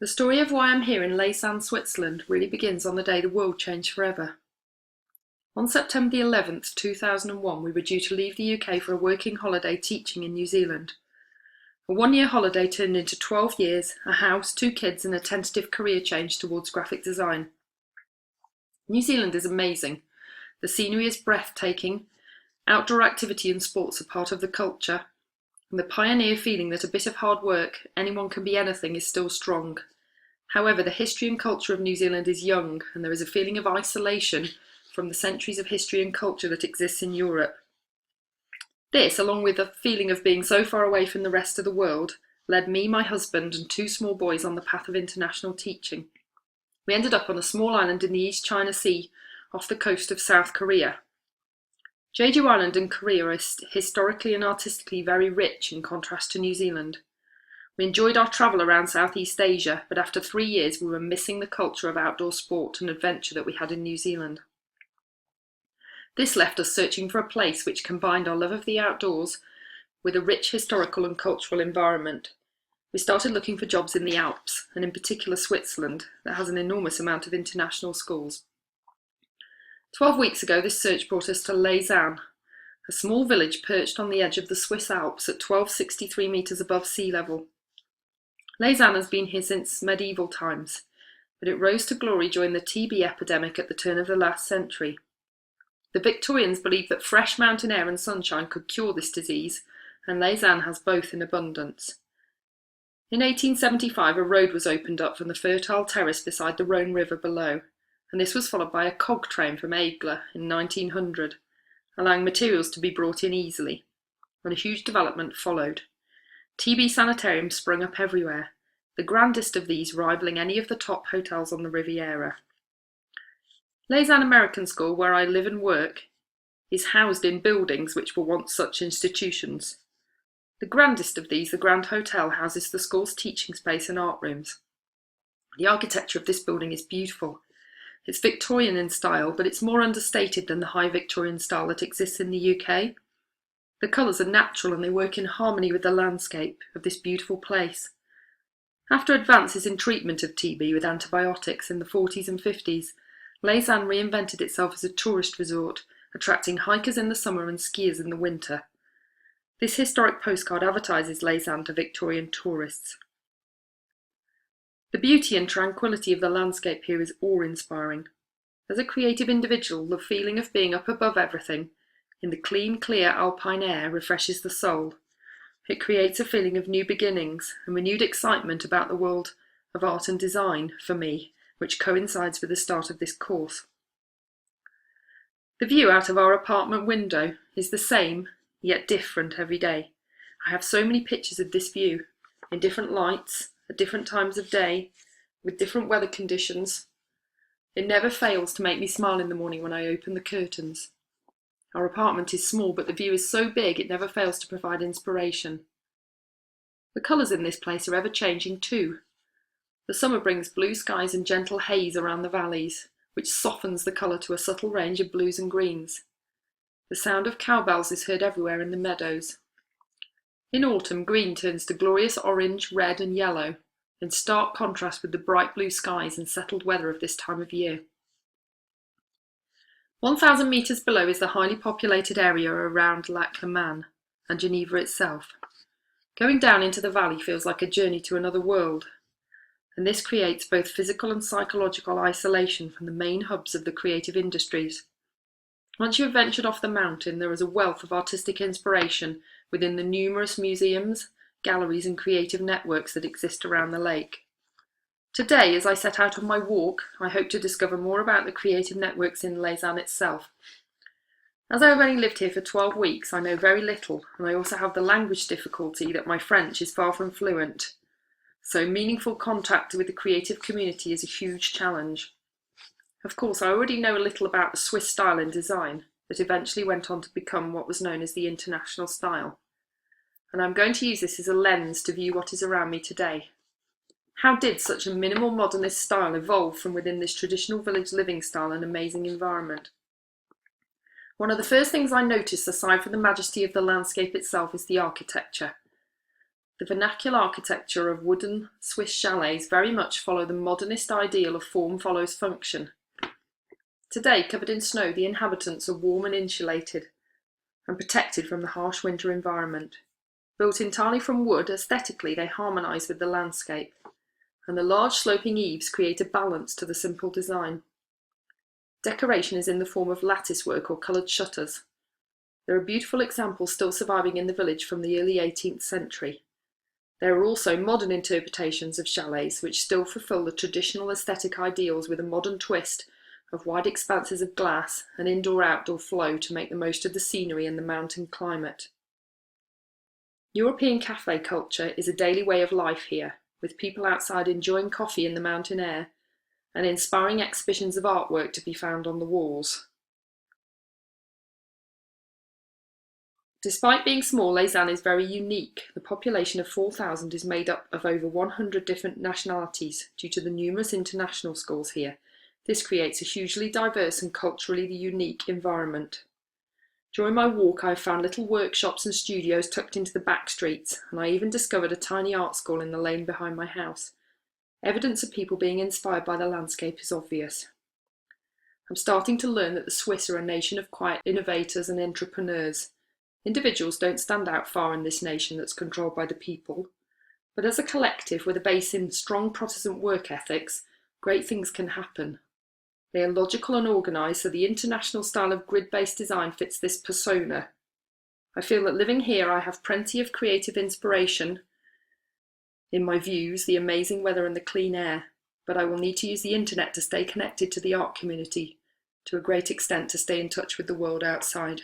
The story of why I'm here in Leysin, Switzerland really begins on the day the world changed forever. On September the 11th, 2001, we were due to leave the UK for a working holiday teaching in New Zealand. A one-year holiday turned into 12 years, a house, 2 kids and a tentative career change towards graphic design. New Zealand is amazing. The scenery is breathtaking, outdoor activity and sports are part of the culture, and the pioneer feeling that a bit of hard work, anyone can be anything, is still strong. However, the history and culture of New Zealand is young, and there is a feeling of isolation from the centuries of history and culture that exists in Europe. This, along with the feeling of being so far away from the rest of the world, led me, my husband, and 2 small boys on the path of international teaching. We ended up on a small island in the East China Sea, off the coast of South Korea. Jeju Island and Korea are historically and artistically very rich in contrast to New Zealand. We enjoyed our travel around Southeast Asia, but after 3 years we were missing the culture of outdoor sport and adventure that we had in New Zealand. This left us searching for a place which combined our love of the outdoors with a rich historical and cultural environment. We started looking for jobs in the Alps, and in particular Switzerland, that has an enormous amount of international schools. 12 weeks ago this search brought us to Leysin, a small village perched on the edge of the Swiss Alps at 1263 metres above sea level. Leysin has been here since medieval times, but it rose to glory during the TB epidemic at the turn of the last century. The Victorians believed that fresh mountain air and sunshine could cure this disease, and Leysin has both in abundance. In 1875 a road was opened up from the fertile terrace beside the Rhone River below, and this was followed by a cog train from Aigle in 1900, allowing materials to be brought in easily, and a huge development followed. TB sanitariums sprung up everywhere, the grandest of these rivaling any of the top hotels on the Riviera. Leysin American School, where I live and work, is housed in buildings which were once such institutions. The grandest of these, the Grand Hotel, houses the school's teaching space and art rooms. The architecture of this building is beautiful. It's Victorian in style, but it's more understated than the high Victorian style that exists in the UK. The colours are natural and they work in harmony with the landscape of this beautiful place. After advances in treatment of TB with antibiotics in the 40s and 50s, Leysin reinvented itself as a tourist resort, attracting hikers in the summer and skiers in the winter. This historic postcard advertises Leysin to Victorian tourists. The beauty and tranquility of the landscape here is awe-inspiring. As a creative individual, the feeling of being up above everything, in the clean, clear alpine air, refreshes the soul. It creates a feeling of new beginnings and renewed excitement about the world of art and design, for me, which coincides with the start of this course. The view out of our apartment window is the same, yet different every day. I have so many pictures of this view, in different lights, at different times of day, with different weather conditions. It never fails to make me smile in the morning when I open the curtains. Our apartment is small, but the view is so big it never fails to provide inspiration. The colours in this place are ever changing too. The summer brings blue skies and gentle haze around the valleys, which softens the colour to a subtle range of blues and greens. The sound of cowbells is heard everywhere in the meadows. In autumn, green turns to glorious orange, red and yellow, in stark contrast with the bright blue skies and settled weather of this time of year. 1,000 metres below is the highly populated area around Lac Le Mans and Geneva itself. Going down into the valley feels like a journey to another world, and this creates both physical and psychological isolation from the main hubs of the creative industries. Once you have ventured off the mountain, there is a wealth of artistic inspiration within the numerous museums, galleries and creative networks that exist around the lake. Today, as I set out on my walk, I hope to discover more about the creative networks in Leysin itself. As I have only lived here for 12 weeks, I know very little, and I also have the language difficulty that my French is far from fluent. So meaningful contact with the creative community is a huge challenge. Of course, I already know a little about the Swiss style in design that eventually went on to become what was known as the international style. And I'm going to use this as a lens to view what is around me today. How did such a minimal modernist style evolve from within this traditional village living style and amazing environment? One of the first things I noticed, aside from the majesty of the landscape itself, is the architecture. The vernacular architecture of wooden Swiss chalets very much follow the modernist ideal of form follows function. Today, covered in snow, the inhabitants are warm and insulated and protected from the harsh winter environment. Built entirely from wood, aesthetically they harmonise with the landscape, and the large sloping eaves create a balance to the simple design. Decoration is in the form of lattice work or coloured shutters. There are beautiful examples still surviving in the village from the early 18th century. There are also modern interpretations of chalets which still fulfil the traditional aesthetic ideals with a modern twist of wide expanses of glass and indoor-outdoor flow to make the most of the scenery and the mountain climate. European cafe culture is a daily way of life here, with people outside enjoying coffee in the mountain air and inspiring exhibitions of artwork to be found on the walls. Despite being small, Leysin is very unique. The population of 4,000 is made up of over 100 different nationalities due to the numerous international schools here. This creates a hugely diverse and culturally unique environment. During my walk, I have found little workshops and studios tucked into the back streets, and I even discovered a tiny art school in the lane behind my house. Evidence of people being inspired by the landscape is obvious. I'm starting to learn that the Swiss are a nation of quiet innovators and entrepreneurs. Individuals don't stand out far in this nation that's controlled by the people, but as a collective with a base in strong Protestant work ethics, great things can happen. They are logical and organised, so the international style of grid-based design fits this persona. I feel that living here I have plenty of creative inspiration in my views, the amazing weather and the clean air, but I will need to use the internet to stay connected to the art community, to a great extent to stay in touch with the world outside.